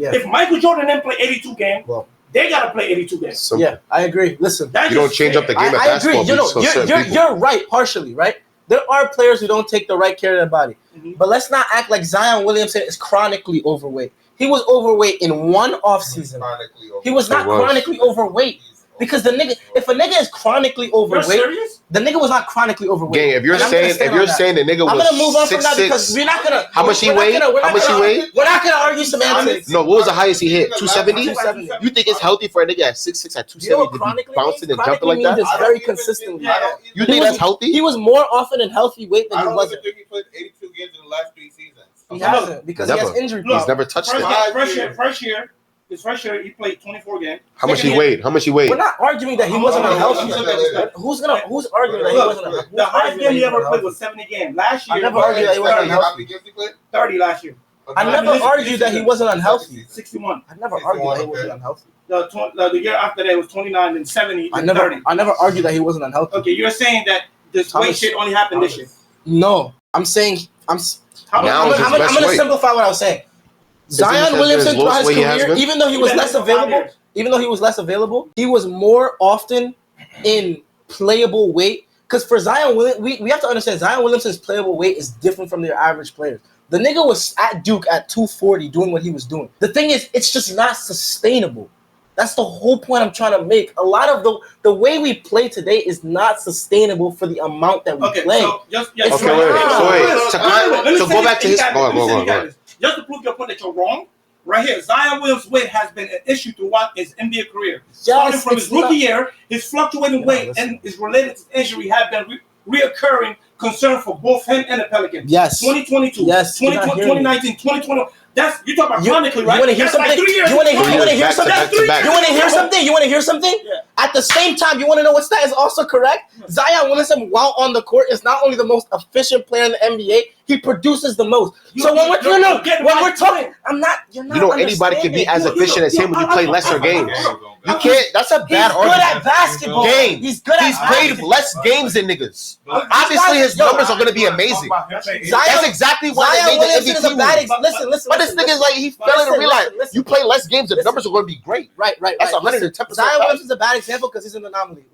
Yeah. If Michael Jordan didn't play 82 games, they gotta play 82 games. Simple. Yeah, I agree. Listen, you don't change up the game of basketball. I agree. You're right partially, right? There are players who don't take the right care of their body, but let's not act like Zion Williamson is chronically overweight. He was overweight in one offseason. He was not chronically overweight. Because the nigga, if a nigga is chronically overweight, the nigga was not chronically overweight. Gang, if you're saying the nigga was I'm gonna move on from that 6'6", because we're not gonna. How much he weighed? How much he weighed? We're not gonna argue semantics. No, what was the highest he hit? 270. You think it's healthy for a nigga at 6'6" at 270 to be bouncing and jumping like that? It's very consistently. You think that's healthy? He was more often in healthy weight than he wasn't. I don't think he played 82 games in the last 3 seasons. He hasn't because he has injury problems. He's never touched it. His first year, he played 24 games. How much he weighed? We're not arguing that he wasn't unhealthy. Who's arguing that he wasn't unhealthy? The highest game he ever played was 70 games. Last year, I never argued that he wasn't unhealthy. 30 last year. I never argued that he wasn't unhealthy. 61. I never argued that he wasn't unhealthy. The year after that was 29 and 70 and 30. I never argued that he wasn't unhealthy. Okay, you're saying that this weight shit only happened this year. No, I'm saying I'm Now going to simplify what I was saying. Zion Williamson throughout his career, even though he was less available, he was more often in playable weight. Because for Zion Williamson, we have to understand Zion Williamson's playable weight is different from their average players. The nigga was at Duke at 240 doing what he was doing. The thing is, it's just not sustainable. That's the whole point I'm trying to make. A lot of the way we play today is not sustainable for the amount that we play. So go back to his. Go. Just to prove your point that you're wrong, right here, Zion Williamson's weight has been an issue throughout his NBA career. Starting from his rookie year, his fluctuating weight and his related injury have been reoccurring concern for both him and the Pelicans. Yes. 2022, 2019, 2021. That's you talking about chronically, right? You want to hear something? You want to hear something? You want to hear something? Yeah. At the same time, you want to know what stat is also correct? Zion Williamson, while on the court, is not only the most efficient player in the NBA, he produces the most. So when we're talking, you're not. Anybody can be as efficient as him when you play lesser games. You can't. That's a bad argument. He's good at basketball. He's played less games than niggas. Obviously, his numbers are going to be amazing. That's exactly why Zion Williamson is a bad example. Listen. But this nigga is like he failing to realize you play less games, the numbers are going to be great. Right. That's 110%. Zion Williamson is a bad example because he's an anomaly.